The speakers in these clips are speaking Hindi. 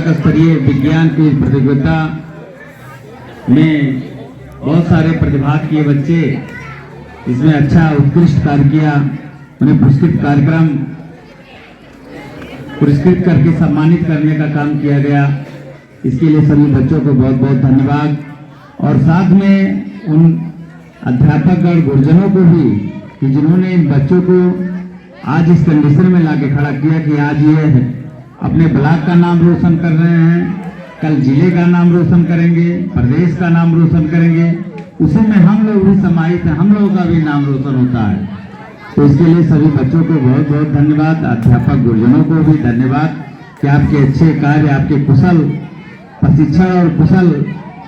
ब्लॉक स्तरीय विज्ञान की प्रतियोगिता में बहुत सारे प्रतिभाग किए बच्चे, इसमें अच्छा उत्कृष्ट कार्य किया, उन्हें पुरस्कृत करके सम्मानित करने का काम किया गया। इसके लिए सभी बच्चों को बहुत बहुत धन्यवाद। और साथ में उन अध्यापक और गुरुजनों को भी कि जिन्होंने इन बच्चों को आज इस कंडीशन में लाके खड़ा किया कि आज ये अपने ब्लॉक का नाम रोशन कर रहे हैं, कल जिले का नाम रोशन करेंगे, प्रदेश का नाम रोशन करेंगे। उसी में हम लोग भी समाहित हैं, हम लोगों का भी नाम रोशन होता है। तो इसके लिए सभी बच्चों को बहुत बहुत धन्यवाद, अध्यापक गुरुजनों को भी धन्यवाद कि आपके अच्छे कार्य, आपके कुशल प्रशिक्षण और कुशल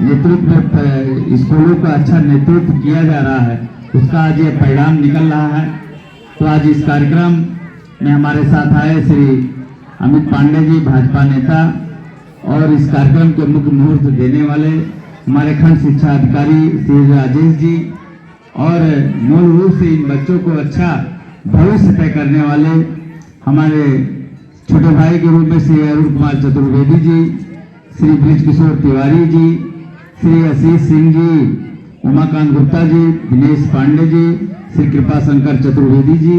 नेतृत्व, स्कूलों का अच्छा नेतृत्व किया जा रहा है, उसका आज ये परिणाम निकल रहा है। तो आज इस कार्यक्रम में हमारे साथ आए श्री अमित पांडे जी, भाजपा नेता, और इस कार्यक्रम के मुख्य मुहूर्त देने वाले हमारे खंड शिक्षा अधिकारी श्री राजेश जी, और मूल रूप से इन बच्चों को अच्छा भविष्य तय करने वाले हमारे छोटे भाई के रूप में श्री अरुण कुमार चतुर्वेदी जी, श्री ब्रिज किशोर तिवारी जी, श्री आशीष सिंह जी, उमाकांत गुप्ता जी, दिनेश पांडे जी, श्री कृपा शंकर चतुर्वेदी जी,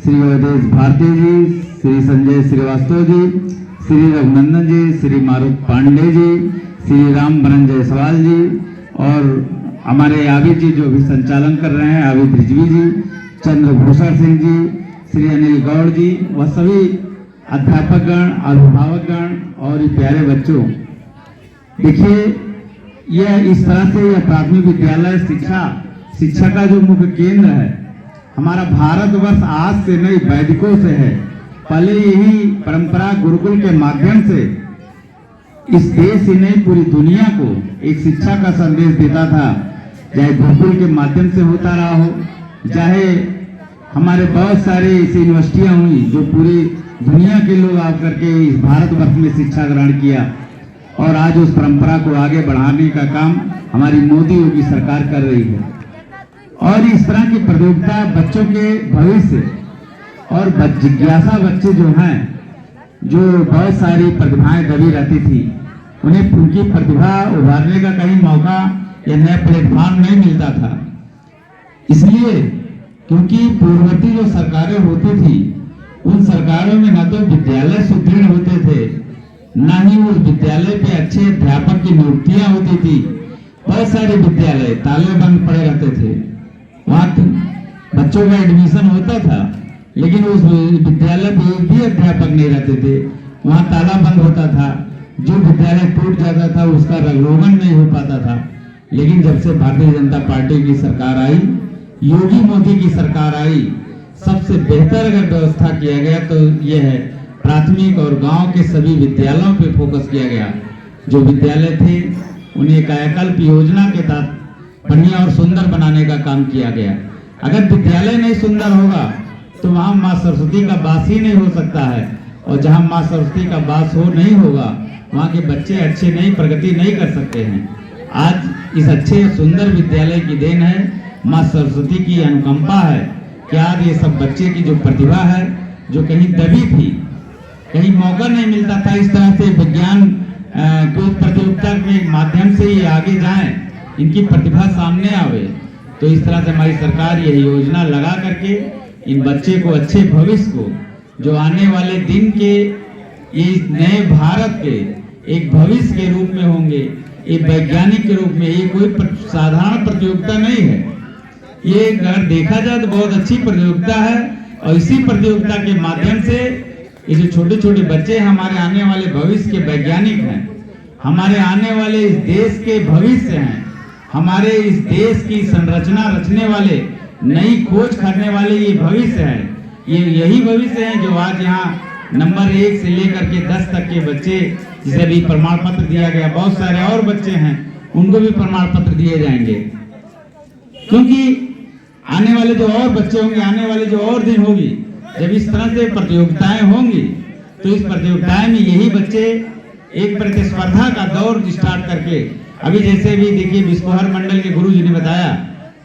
श्री अवधेश भारती जी, श्री संजय श्रीवास्तव जी, श्री रघुनंदन जी, श्री मारुत पांडे जी, श्री राम बरन जायसवाल जी, और हमारे आबिद जी जो भी संचालन कर रहे हैं, आबिद रिजवी जी, चंद्रभूषण सिंह जी, श्री अनिल गौड़ जी, वह सभी अध्यापकगण, अभिभावकगण और ये प्यारे बच्चों, देखिए यह इस तरह से यह प्राथमिक विद्यालय शिक्षा का जो मुख्य केंद्र है, हमारा भारतवर्ष आज से नहीं वैदिकों से है। पहले यही परंपरा गुरुकुल के माध्यम से इस देश ही नहीं पूरी दुनिया को एक शिक्षा का संदेश देता था, चाहे गुरुकुल के माध्यम से होता रहा हो, चाहे हमारे बहुत सारे ऐसी यूनिवर्सिटियां हुई जो पूरी दुनिया के लोग आकर के इस भारतवर्ष में शिक्षा ग्रहण किया, और आज उस परंपरा को आगे बढ़ाने का काम हमारी मोदी योगी सरकार कर रही है। और इस तरह की प्रतियोगिता बच्चों के भविष्य और जिज्ञासा बच्चे जो हैं, जो बहुत सारी प्रतिभाएं दबी रहती थी, उन्हें उनकी प्रतिभा उभारने का कहीं मौका या नया प्लेटफॉर्म नहीं मिलता था। इसलिए क्योंकि पूर्ववर्ती जो सरकारें होती थी, उन सरकारों में न तो विद्यालय सुदृढ़ होते थे, न ही उस विद्यालय पे अच्छे अध्यापक की नियुक्तियां होती थी। बहुत सारे विद्यालय ताले बंद पड़े रहते थे, वहाँ बच्चों का एडमिशन होता था, लेकिन उस विद्यालय में एक भी अध्यापक नहीं रहते थे, वहाँ ताला बंद होता था। जो विद्यालय टूट जाता था उसका रंगरोगन नहीं हो पाता था। लेकिन जब से भारतीय जनता पार्टी की सरकार आई, योगी मोदी की सरकार आई, सबसे बेहतर अगर व्यवस्था किया गया तो यह है प्राथमिक और गांव के सभी विद्यालयों पे फोकस किया गया। जो विद्यालय थे उन्हें कायाकल्प योजना के तहत बढ़िया और सुंदर बनाने का काम किया गया। अगर विद्यालय नहीं सुंदर होगा तो वहाँ माँ सरस्वती का वास ही नहीं हो सकता है, और जहाँ माँ सरस्वती का वास नहीं होगा वहाँ के बच्चे अच्छे नहीं प्रगति नहीं कर सकते हैं। आज इस अच्छे सुंदर विद्यालय की देन है, माँ सरस्वती की अनुकंपा है कि आज ये सब बच्चे की जो प्रतिभा है, जो कहीं दबी थी, कहीं मौका नहीं मिलता था, इस तरह से विज्ञान को प्रतियोगिता के माध्यम से ये आगे जाएं, इनकी प्रतिभा सामने आवे। तो इस तरह से हमारी सरकार यह योजना लगा करके इन बच्चे को अच्छे भविष्य को, जो आने वाले दिन के इस नए भारत के एक भविष्य के रूप में होंगे, एक वैज्ञानिक के रूप में, ये कोई साधारण प्रतियोगिता नहीं है। ये अगर देखा जाए तो बहुत अच्छी प्रतियोगिता है, और इसी प्रतियोगिता के माध्यम से ये जो छोटे छोटे बच्चे हमारे आने वाले भविष्य के वैज्ञानिक हैं, हमारे आने वाले इस देश के भविष्य हैं, हमारे इस देश की संरचना रचने वाले, नई खोज करने वाले ये भविष्य है। ये यही भविष्य है जो आज यहाँ नंबर 1 से लेकर के 10 तक के बच्चे, जिसे भी प्रमाण पत्र दिया गया, बहुत सारे और बच्चे हैं उनको भी प्रमाण पत्र दिए जाएंगे, क्योंकि आने वाले जो और बच्चे होंगे, आने वाले जो और दिन होगी, जब इस तरह से प्रतियोगिताएं होंगी, तो इस प्रतियोगिताएं में यही बच्चे एक प्रतिस्पर्धा का दौर स्टार्ट करके, अभी जैसे भी देखिए बिस्कोहर मंडल के गुरु जी ने बताया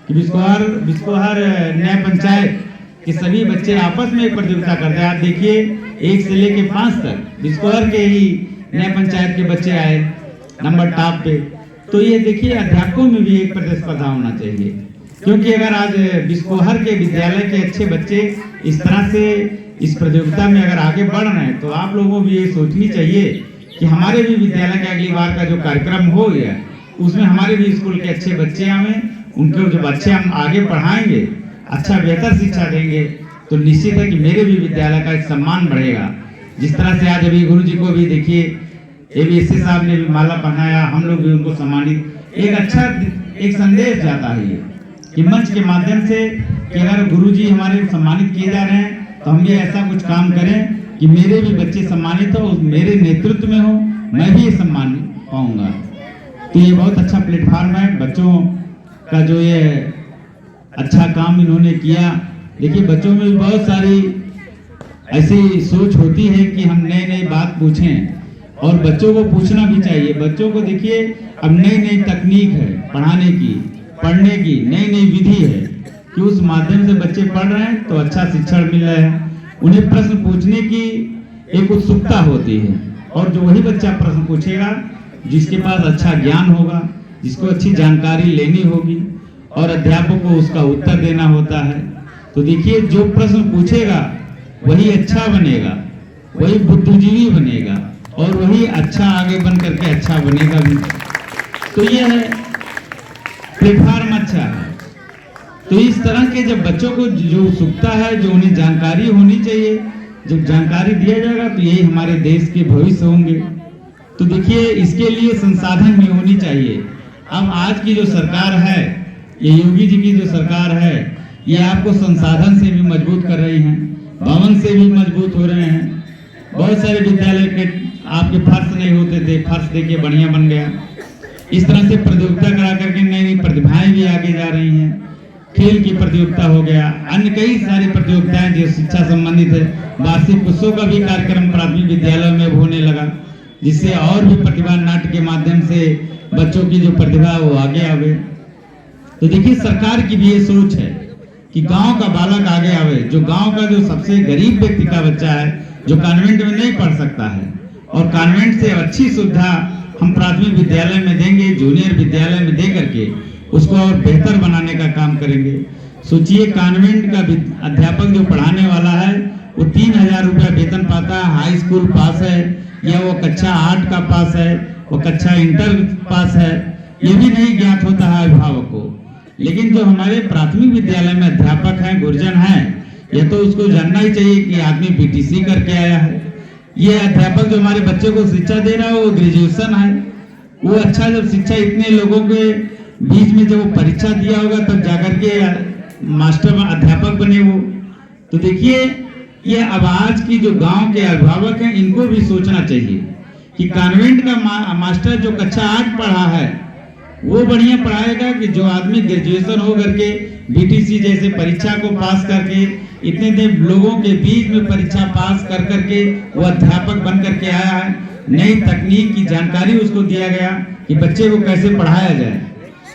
कि बिस्कोहर न्याय पंचायत के सभी बच्चे आपस में एक प्रतियोगिता करते हैं। आप देखिए 1 से लेके 5 तक बिस्कोहर के ही नए पंचायत के बच्चे आए नंबर टॉप पे। तो ये देखिए अध्यापकों में भी एक प्रतिस्पर्धा होना चाहिए, क्योंकि अगर आज बिस्कोहर के विद्यालय के अच्छे बच्चे इस तरह से इस प्रतियोगिता में अगर आगे बढ़ रहे हैं, तो आप लोगों को भी ये सोचनी चाहिए कि हमारे भी विद्यालय का अगली बार का जो कार्यक्रम हो गया उसमें हमारे भी स्कूल के अच्छे बच्चे आवें, उनको जब अच्छे हम आगे पढ़ाएंगे, अच्छा बेहतर शिक्षा देंगे, तो निश्चित है कि मेरे भी विद्यालय का एक सम्मान बढ़ेगा। जिस तरह से आज अभी गुरु जी को भी देखिए ABSC साहब ने भी माला पहनाया, हम लोग भी उनको सम्मानित, एक अच्छा एक संदेश जाता है ये कि मंच के माध्यम से कि अगर गुरु जी हमारे सम्मानित किए जा रहे हैं तो हम भी ऐसा कुछ काम करें कि मेरे भी बच्चे सम्मानित हो, मेरे नेतृत्व में हो, मैं भी ये सम्मान पाऊंगा। तो ये बहुत अच्छा प्लेटफॉर्म है बच्चों का जो ये अच्छा काम इन्होंने किया। देखिए बच्चों में भी बहुत सारी ऐसी सोच होती है कि हम नई नई बात पूछें, और बच्चों को पूछना भी चाहिए। बच्चों को देखिए अब नई नई तकनीक है पढ़ाने की, पढ़ने की नई नई विधि है कि उस माध्यम से बच्चे पढ़ रहे हैं तो अच्छा शिक्षण मिल रहा है। उन्हें प्रश्न पूछने की एक उत्सुकता होती है, और जो वही बच्चा प्रश्न पूछेगा जिसके पास अच्छा ज्ञान होगा, जिसको अच्छी जानकारी लेनी होगी और अध्यापक को उसका उत्तर देना होता है। तो देखिए जो प्रश्न पूछेगा वही अच्छा बनेगा, वही बुद्धिजीवी बनेगा, और वही अच्छा आगे बन करके अच्छा बनेगा भी। तो यह प्लेटफॉर्म अच्छा है। तो इस तरह के जब बच्चों को जो उत्सुकता है, जो उन्हें जानकारी होनी चाहिए, जब जानकारी दिया जाएगा तो यही हमारे देश के भविष्य होंगे। तो देखिए इसके लिए संसाधन भी होनी चाहिए। अब आज की जो सरकार है, ये योगी जी की जो सरकार है, ये आपको संसाधन से भी मजबूत कर रही हैं, भवन से भी मजबूत हो रहे हैं। बहुत सारे विद्यालय के आपके फर्श नहीं होते थे, फर्श देखिए बढ़िया बन गया। इस तरह से प्रतियोगिता करा करके नई नई प्रतिभाएं भी आगे जा रही हैं। खेल की प्रतियोगिता हो गया, अन्य कई सारी प्रतियोगिताएं जो शिक्षा संबंधित है। वार्षिक उत्सव का भी कार्यक्रम प्राथमिक विद्यालय में होने लगा, जिससे और भी प्रतिभा नाट्य के माध्यम से बच्चों की जो प्रतिभा है वो आगे आवे। तो देखिए सरकार की भी ये सोच है कि गांव का बालक आगे आवे, जो गांव का जो सबसे गरीब व्यक्ति का बच्चा है, जो कॉन्वेंट में नहीं पढ़ सकता है, और कॉन्वेंट से अच्छी सुविधा हम प्राथमिक विद्यालय में देंगे, जूनियर विद्यालय में दे करके उसको और बेहतर बनाने का काम करेंगे। सोचिए कॉन्वेंट का अध्यापक जो पढ़ाने वाला है वो 3000 रुपया वेतन पाता है, हाई स्कूल पास है, या वो कक्षा 8 का पास है, वो कक्षा इंटर पास है, ये भी नहीं ज्ञात होता है अभिभावक को। लेकिन जो हमारे प्राथमिक विद्यालय में अध्यापक हैं, गुरुजन हैं, ये तो उसको जानना ही चाहिए कि आदमी BTC करके आया है। ये अध्यापक जो हमारे बच्चे को शिक्षा दे रहा है वो ग्रेजुएशन है। वो अच्छा जब शिक्षा इतने लोगों के बीच में जब वो परीक्षा दिया होगा तब जाकर के मास्टर अध्यापक बने वो। तो देखिए ये अब आज की जो गांव के अभिभावक हैं इनको भी सोचना चाहिए कि कॉन्वेंट का मास्टर जो कक्षा 8 पढ़ा है वो बढ़िया पढ़ाएगा कि जो आदमी ग्रेजुएशन हो करके BTC जैसे परीक्षा को पास करके इतने देर लोगों के बीच में परीक्षा पास कर करके वो अध्यापक बन करके आया है। नई तकनीक की जानकारी उसको दिया गया कि बच्चे को कैसे पढ़ाया जाए।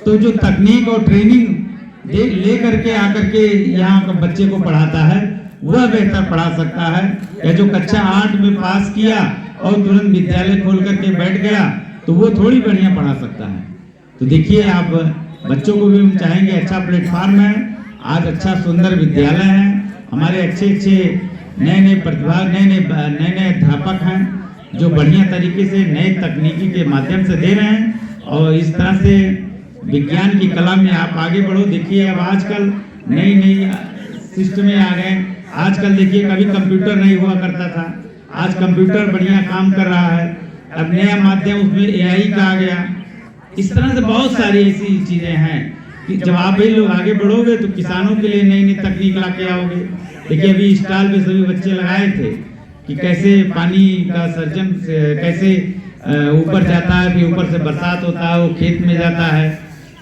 तो जो तकनीक और ट्रेनिंग ले करके आकर के यहाँ का बच्चे को पढ़ाता है वह बेहतर पढ़ा सकता है, या जो कक्षा 8 में पास किया और तुरंत विद्यालय खोल करके बैठ गया तो वो थोड़ी बढ़िया पढ़ा सकता है। तो देखिए आप बच्चों को भी हम चाहेंगे, अच्छा प्लेटफॉर्म है, आज अच्छा सुंदर विद्यालय है, हमारे अच्छे नए नए प्रतिभा नए अध्यापक हैं जो बढ़िया तरीके से नए तकनीकी के माध्यम से दे रहे हैं। और इस तरह से विज्ञान की कला में आप आगे बढ़ो। देखिए अब आजकल नई सिस्टमें आ गए। आजकल देखिए कभी कंप्यूटर नहीं हुआ करता था, आज कंप्यूटर बढ़िया काम कर रहा है। अब नया माध्यम उसमें AI का आ गया। इस तरह से बहुत सारी ऐसी चीजें हैं कि जब आप भी लोग आगे बढ़ोगे तो किसानों के लिए नई नई तकनीक ला के आओगे। देखिए अभी स्टॉल पे सभी बच्चे लगाए थे कि कैसे पानी का सर्जन कैसे ऊपर जाता है, फिर ऊपर से बरसात होता है वो खेत में जाता है,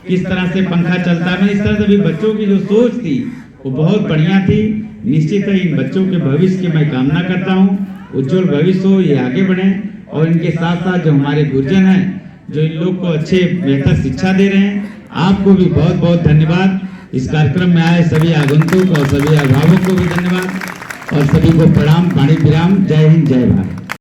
किस तरह से पंखा चलता है। इस तरह से भी बच्चों की जो सोच थी वो बहुत बढ़िया थी। निश्चित है इन बच्चों के भविष्य की मैं कामना करता हूँ, उज्जवल भविष्य हो, ये आगे बढ़े। और इनके साथ साथ जो हमारे गुरुजन हैं जो इन लोग को अच्छे बेहतर शिक्षा दे रहे हैं, आपको भी बहुत बहुत धन्यवाद। इस कार्यक्रम में आए सभी आगंतुक और सभी अभिभावक को भी धन्यवाद, और सभी को प्रणाम, वाणी विराम। जय हिंद, जय भारत।